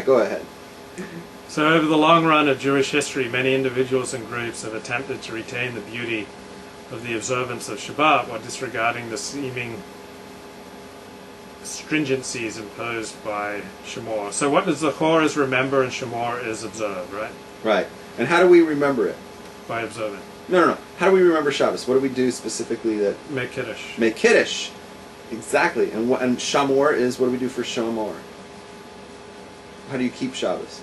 Go ahead. So over the long run of Jewish history, many individuals and groups have attempted to retain the beauty of the observance of Shabbat while disregarding the seeming stringencies imposed by Shemor. So what does the Chor is remember and Shemor is observe, right? Right. And how do we remember it? By observing. No. How do we remember Shabbos? What do we do specifically that... Make Kiddush. Make Kiddush. Exactly. And Shamor is, what do we do for Shamor? How do you keep Shabbos?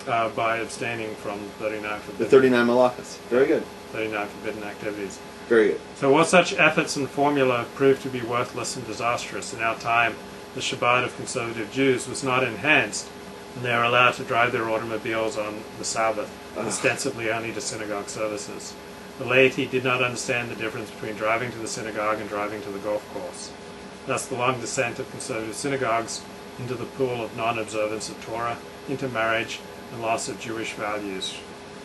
By abstaining from 39 forbidden. The 39 malachas. Very good. 39 forbidden activities. Very good. So what such efforts and formula proved to be worthless and disastrous. In our time, the Shabbat of conservative Jews was not enhanced, and they were allowed to drive their automobiles on the Sabbath, ostensibly only to synagogue services. The laity did not understand the difference between driving to the synagogue and driving to the golf course. Thus the long descent of conservative synagogues into the pool of non-observance of Torah, into marriage, and loss of Jewish values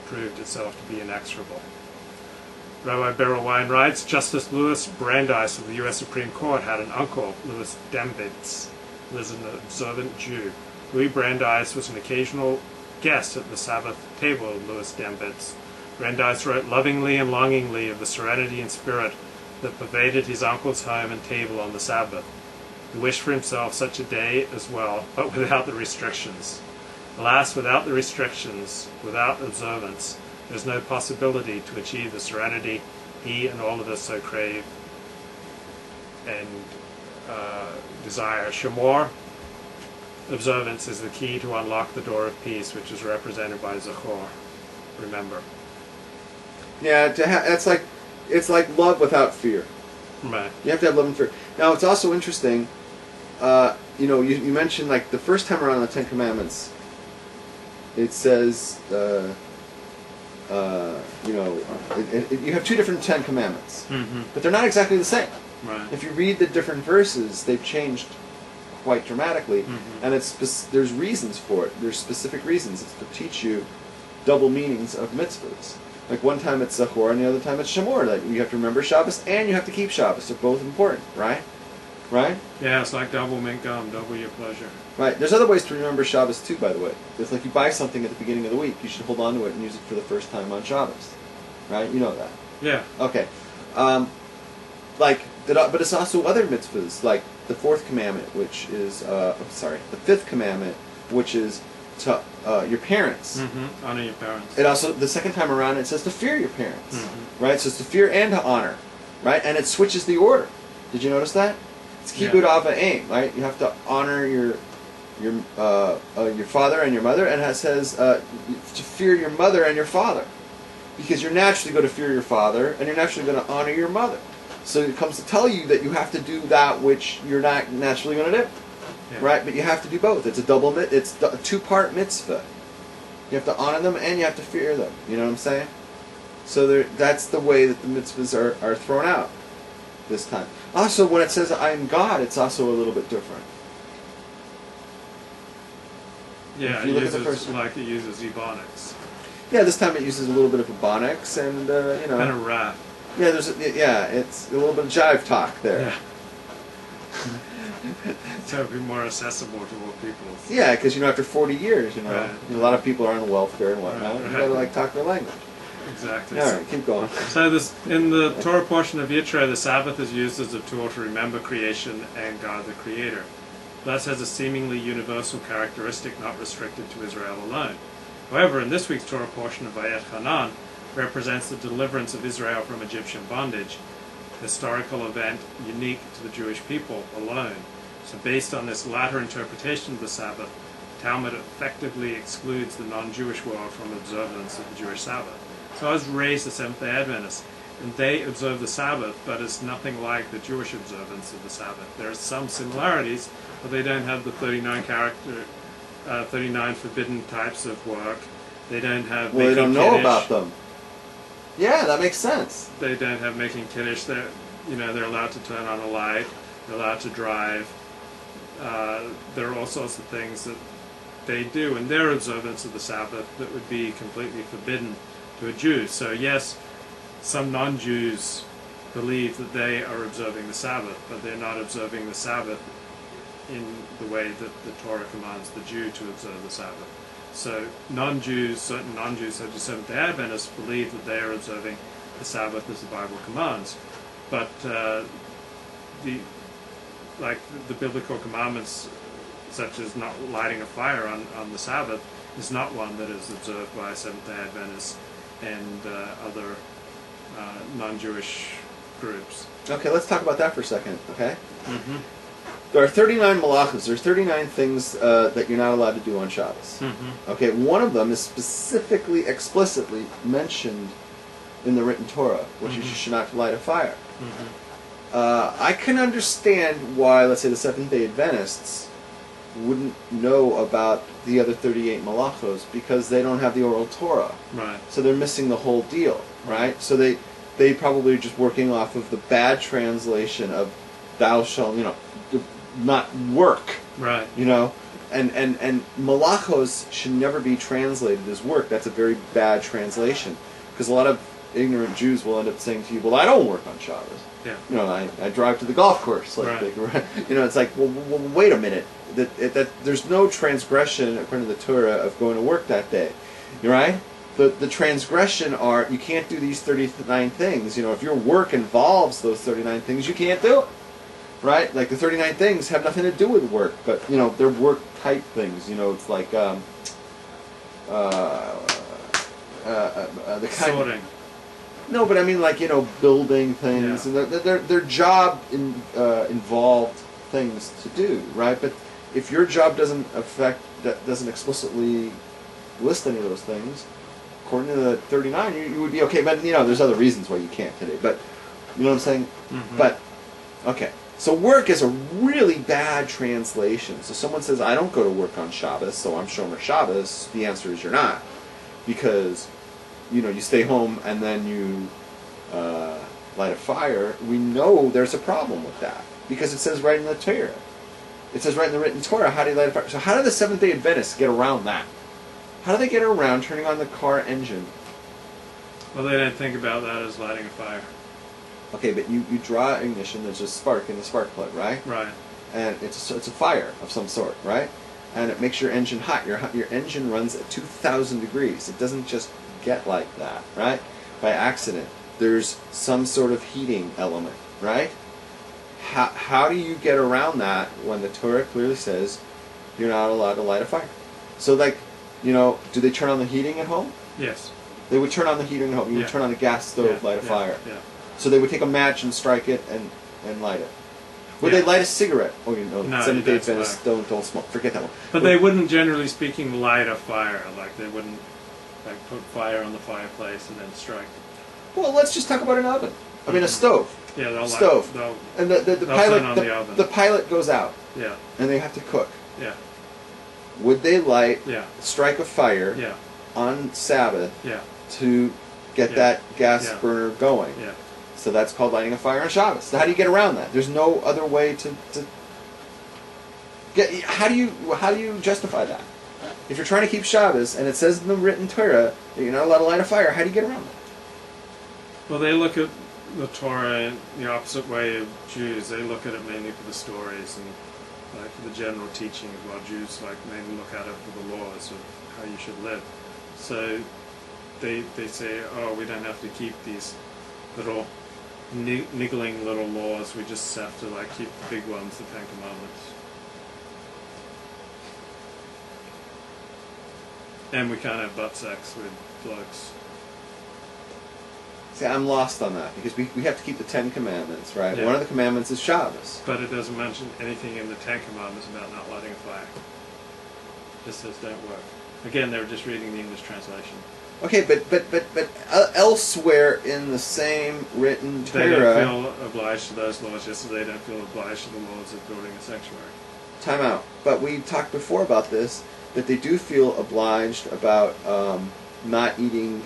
proved itself to be inexorable. Rabbi Beryl Wine writes, Justice Louis Brandeis of the U.S. Supreme Court had an uncle, Louis Dembitz, who was an observant Jew. Louis Brandeis was an occasional guest at the Sabbath table of Louis Dembitz. Brandeis wrote lovingly and longingly of the serenity and spirit that pervaded his uncle's home and table on the Sabbath. He wished for himself such a day as well, but without the restrictions. Alas, without the restrictions, without observance, there is no possibility to achieve the serenity he and all of us so crave and desire. Shemor, observance, is the key to unlock the door of peace, which is represented by Zachor. Remember. Yeah, it's like love without fear. Right. You have to have love and fear. Now, it's also interesting. You mentioned like the first time around the Ten Commandments. It says, you have two different Ten Commandments, but they're not exactly the same. Right. If you read the different verses, they've changed quite dramatically, and there's reasons for it. There's specific reasons. It's to teach you double meanings of mitzvahs. Like one time it's Zachor, and the other time it's Shemor. Like you have to remember Shabbos, and you have to keep Shabbos. They're both important, right? Right? Yeah, it's like double mint gum, double your pleasure. Right. There's other ways to remember Shabbos too, by the way. It's like you buy something at the beginning of the week, you should hold on to it and use it for the first time on Shabbos. Right? You know that. Yeah. Okay. But it's also other mitzvahs, like the fourth commandment, which is, the fifth commandment, which is to your parents. Honor your parents. It also, the second time around, it says to fear your parents. Right? So it's to fear and to honor. Right? And it switches the order. Did you notice that? It's kibud av v'em, right? You have to honor your father and your mother, and it says to fear your mother and your father, because you're naturally going to fear your father, and you're naturally going to honor your mother. So it comes to tell you that you have to do that which you're not naturally going to do, right? But you have to do both. It's a two-part mitzvah. You have to honor them and you have to fear them. You know what I'm saying? So that's the way that the mitzvahs are thrown out this time. Also, when it says I am God, it's also a little bit different. Yeah, it uses ebonics. Yeah, this time it uses a little bit of ebonics and And a rap. Yeah, it's a little bit of jive talk there. Yeah. So it'd be more accessible to more people. Yeah, because after 40 years, right. A lot of people are on welfare and whatnot. Right. You gotta talk their language. Exactly. All right, keep going. So in the Torah portion of Yitro, the Sabbath is used as a tool to remember creation and God the Creator. Thus has a seemingly universal characteristic not restricted to Israel alone. However, in this week's Torah portion of Vayet Hanan represents the deliverance of Israel from Egyptian bondage, a historical event unique to the Jewish people alone. So based on this latter interpretation of the Sabbath, Talmud effectively excludes the non-Jewish world from observance of the Jewish Sabbath. So I was raised a Seventh-day Adventist, and they observe the Sabbath, but it's nothing like the Jewish observance of the Sabbath. There are some similarities, but they don't have the 39 forbidden types of work. They don't have they don't know Kiddush. about them. Yeah, that makes sense. They don't have making Kiddush. They're allowed to turn on a light. They're allowed to drive. There are all sorts of things that they do in their observance of the Sabbath that would be completely forbidden to a Jew. So yes, some non-Jews believe that they are observing the Sabbath, but they're not observing the Sabbath in the way that the Torah commands the Jew to observe the Sabbath. So certain non-Jews such as Seventh-day Adventists believe that they are observing the Sabbath as the Bible commands. But the biblical commandments, such as not lighting a fire on the Sabbath, is not one that is observed by Seventh-day Adventists and other non-Jewish groups. Okay, let's talk about that for a second, okay? Mm-hmm. There are 39 malachas. There's 39 things that you're not allowed to do on Shabbos. Mm-hmm. Okay, one of them is specifically, explicitly mentioned in the written Torah, which is you should not light a fire. Mm-hmm. I can understand why, let's say, the Seventh-day Adventists wouldn't know about the other 38 malachos because they don't have the oral Torah. Right. So they're missing the whole deal, right? So they probably are just working off of the bad translation of thou shalt, not work. Right. And malachos should never be translated as work. That's a very bad translation. Because a lot of ignorant Jews will end up saying to you, well, I don't work on Shabbos. Yeah. I drive to the golf course. Right. It's like, well, wait a minute. That there's no transgression according to the Torah of going to work that day. Right? The transgression are, you can't do these 39 things. If your work involves those 39 things, you can't do it. Right? Like the 39 things have nothing to do with work, but, they're work type things. It's like, the kind Sorting. No, but I mean, like, building things, Yeah. and their job involved things to do, right? But if your job doesn't explicitly list any of those things, according to the 39, you would be okay. But there's other reasons why you can't today. But you know what I'm saying? Mm-hmm. But okay, so work is a really bad translation. So someone says, I don't go to work on Shabbos, so I'm Shomer Shabbos. The answer is you're not, because you stay home and then you light a fire. We know there's a problem with that because it says right in the Torah. It says right in the written Torah, how do you light a fire? So how do the Seventh-day Adventists get around that? How do they get around turning on the car engine? Well, they didn't think about that as lighting a fire. Okay, but you draw ignition, there's a spark in the spark plug, right? Right. And it's a fire of some sort, right? And it makes your engine hot. Your engine runs at 2,000 degrees. It doesn't just get like that, right? By accident. There's some sort of heating element, right? How do you get around that when the Torah clearly says you're not allowed to light a fire? So, do they turn on the heating at home? Yes. They would turn on the heating at home. You would turn on the gas stove, light a fire. Yeah. So they would take a match and strike it and light it. Would they light a cigarette? Oh, No, Seventh-day that's Adventists don't smoke. Forget that one. But they wouldn't, generally speaking, light a fire. Like, they wouldn't put fire on the fireplace and then strike it. Well, let's just talk about an oven. I mean, a stove. Yeah, they'll stove. And the pilot turn on the oven. the pilot goes out. Yeah. And they have to cook. Yeah. Would they Yeah. strike a fire Yeah. on Sabbath Yeah. to get that gas burner going? Yeah. So that's called lighting a fire on Shabbos. So how do you get around that? There's no other way to get. How do you justify that? If you're trying to keep Shabbos and it says in the written Torah that you're not allowed to light a fire, how do you get around that? Well, they look at the Torah in the opposite way of Jews. They look at it mainly for the stories and for the general teaching, while Jews mainly look at it for the laws of how you should live. So they say, oh, we don't have to keep these little niggling little laws. We just have to keep the big ones, the Ten Commandments. And we can't have butt sex with blokes. See, I'm lost on that because we have to keep the Ten Commandments, right? Yeah. One of the commandments is Shabbos. But it doesn't mention anything in the Ten Commandments about not lighting a fire. It just says don't work. Again, they were just reading the English translation. Okay, but elsewhere in the same written Torah, they don't feel obliged to those laws, just as they don't feel obliged to the laws of building a sanctuary. Time out. But we talked before about this, that they do feel obliged about not eating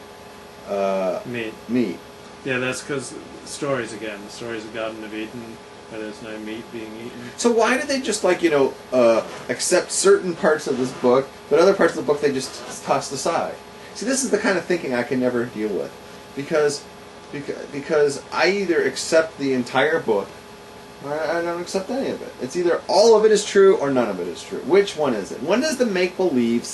meat. Yeah, that's because stories again. The stories of Garden of Eden, where there's no meat being eaten. So why do they just accept certain parts of this book, but other parts of the book they just toss aside? See, this is the kind of thinking I can never deal with, because I either accept the entire book or I don't accept any of it. It's either all of it is true or none of it is true. Which one is it? When does the make-believe